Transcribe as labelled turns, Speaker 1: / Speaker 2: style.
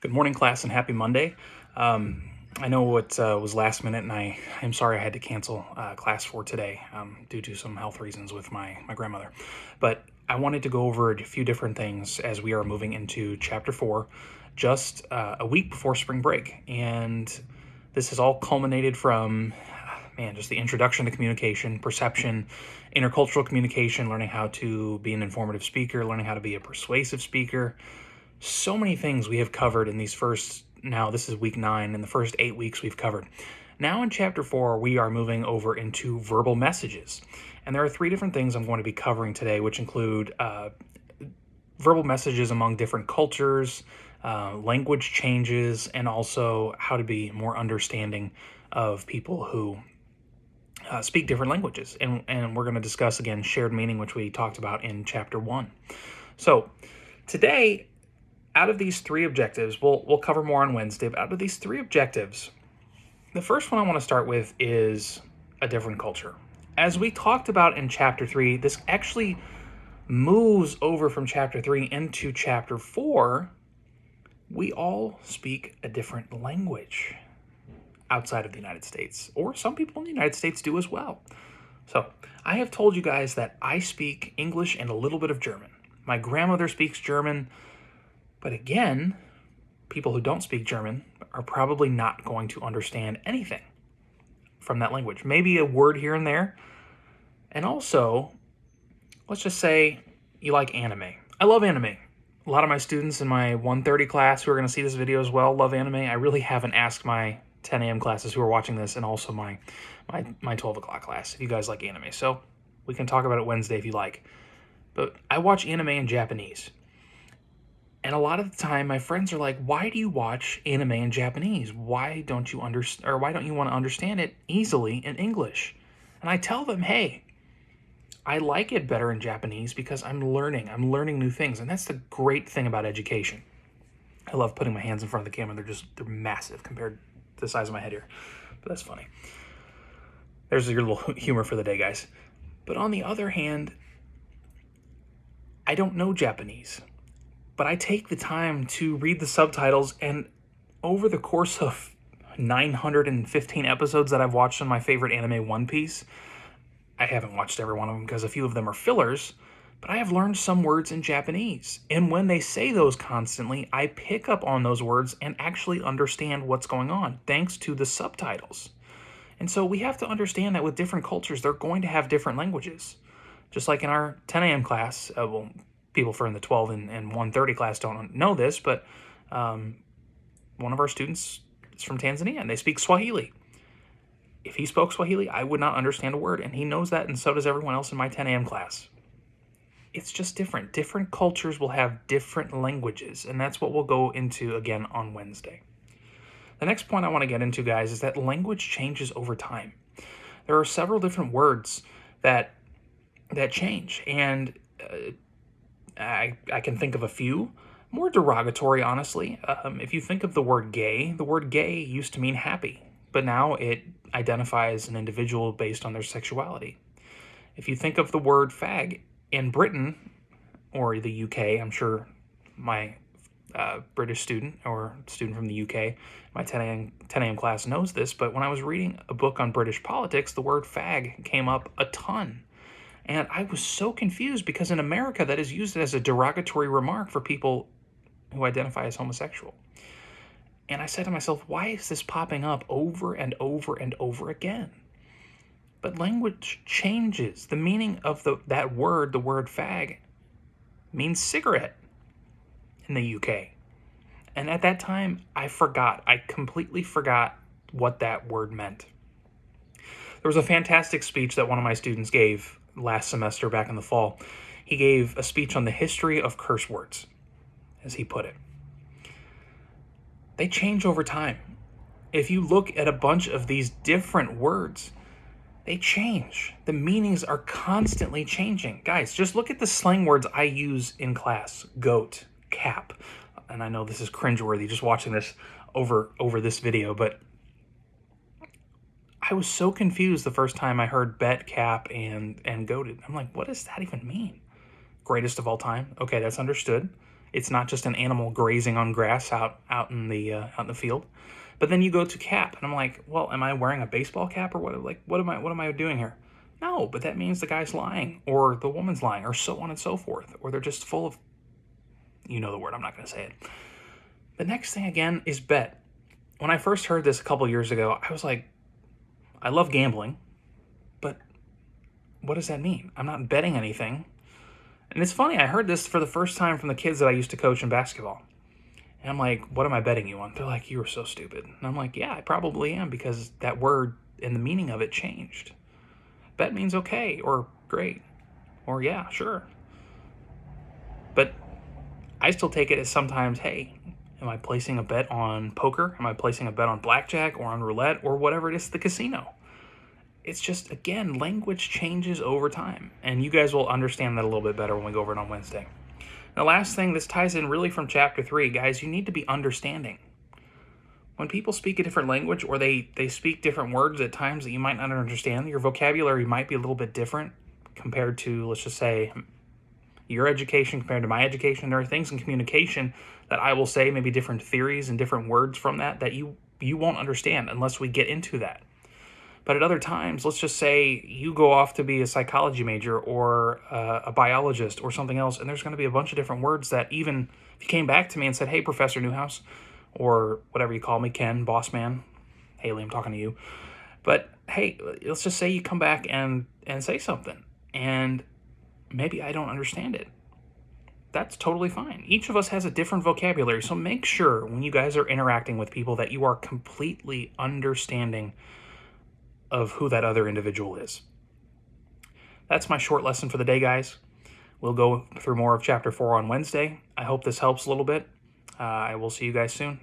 Speaker 1: Good morning, class, and happy Monday. I know it was last minute, and I'm sorry I had to cancel class for today due to some health reasons with my grandmother. But I wanted to go over a few different things as we are moving into Chapter 4, just a week before spring break. And this has all culminated from, man, just the introduction to communication, perception, intercultural communication, learning how to be an informative speaker, learning how to be a persuasive speaker. So many things we have covered in these first, now this is week 9, in the first 8 weeks we've covered. Now in chapter 4, we are moving over into verbal messages. And there are 3 different things I'm going to be covering today, which include verbal messages among different cultures, language changes, and also how to be more understanding of people who speak different languages. And we're going to discuss, again, shared meaning, which we talked about in chapter 1. So today, out of these 3 objectives, we'll cover more on Wednesday, but out of these 3 objectives, the first one I want to start with is a different culture. As we talked about in chapter 3, this actually moves over from chapter 3 into chapter 4. We all speak a different language outside of the United States, or some people in the United States do as well. So I have told you guys that I speak English and a little bit of German. My grandmother speaks German. But again, people who don't speak German are probably not going to understand anything from that language. Maybe a word here and there. And also, let's just say you like anime. I love anime. A lot of my students in my 130 class who are going to see this video as well love anime. I really haven't asked my 10 a.m. classes who are watching this and also my 12 o'clock class if you guys like anime. So we can talk about it Wednesday if you like. But I watch anime in Japanese. And a lot of the time, my friends are like, "Why do you watch anime in Japanese? Why don't you want to understand it easily in English?" And I tell them, "Hey, I like it better in Japanese because I'm learning new things, and that's the great thing about education." I love putting my hands in front of the camera; they're massive compared to the size of my head here, but that's funny. There's your little humor for the day, guys. But on the other hand, I don't know Japanese. But I take the time to read the subtitles, and over the course of 915 episodes that I've watched on my favorite anime, One Piece, I haven't watched every one of them because a few of them are fillers, but I have learned some words in Japanese. And when they say those constantly, I pick up on those words and actually understand what's going on, thanks to the subtitles. And so we have to understand that with different cultures, they're going to have different languages. Just like in our 10 a.m. class, people for in the 12 and 130 class don't know this, but one of our students is from Tanzania, and they speak Swahili. If he spoke Swahili, I would not understand a word, and he knows that, and so does everyone else in my 10 a.m. class. It's just different. Different cultures will have different languages, and that's what we'll go into again on Wednesday. The next point I want to get into, guys, is that language changes over time. There are several different words that change, and I can think of a few, more derogatory, honestly. If you think of the word gay used to mean happy, but now it identifies an individual based on their sexuality. If you think of the word fag, in Britain, or the UK, I'm sure my British student or student from the UK, my 10 a.m. class knows this, but when I was reading a book on British politics, the word fag came up a ton. And I was so confused because in America, that is used as a derogatory remark for people who identify as homosexual. And I said to myself, why is this popping up over and over and over again? But language changes. The meaning of that word, the word fag, means cigarette in the UK. And at that time, I completely forgot what that word meant. There was a fantastic speech that one of my students gave last semester back in the fall. He gave a speech on the history of curse words, as he put it. They change over time. If you look at a bunch of these different words, they change. The meanings are constantly changing. Guys, just look at the slang words I use in class. Goat, cap. And I know this is cringeworthy just watching this over this video, but I was so confused the first time I heard bet, cap, and goated. I'm like, what does that even mean? Greatest of all time? Okay, that's understood. It's not just an animal grazing on grass out in the field. But then you go to cap, and I'm like, well, am I wearing a baseball cap or what? Like, what am I doing here? No, but that means the guy's lying, or the woman's lying, or so on and so forth, or they're just full of, you know the word. I'm not going to say it. The next thing again is bet. When I first heard this a couple years ago, I was like, I love gambling, but what does that mean? I'm not betting anything. And it's funny, I heard this for the first time from the kids that I used to coach in basketball. And I'm like, what am I betting you on? They're like, you were so stupid. And I'm like, yeah, I probably am, because that word and the meaning of it changed. Bet means okay, or great, or yeah, sure. But I still take it as sometimes, hey, am I placing a bet on poker? Am I placing a bet on blackjack or on roulette or whatever it is at the casino? It's just, again, language changes over time. And you guys will understand that a little bit better when we go over it on Wednesday. The last thing, this ties in really from chapter 3, guys, you need to be understanding. When people speak a different language, or they speak different words at times that you might not understand, your vocabulary might be a little bit different compared to, let's just say, your education compared to my education. There are things in communication that I will say, maybe different theories and different words from that you won't understand unless we get into that. But at other times, let's just say you go off to be a psychology major or a biologist or something else, and there's going to be a bunch of different words that even if you came back to me and said, hey, Professor Newhouse, or whatever you call me, Ken, boss man, Haley, I'm talking to you. But hey, let's just say you come back and say something, and maybe I don't understand it. That's totally fine. Each of us has a different vocabulary, so make sure when you guys are interacting with people that you are completely understanding of who that other individual is. That's my short lesson for the day, guys. We'll go through more of chapter 4 on Wednesday. I hope this helps a little bit. I will see you guys soon.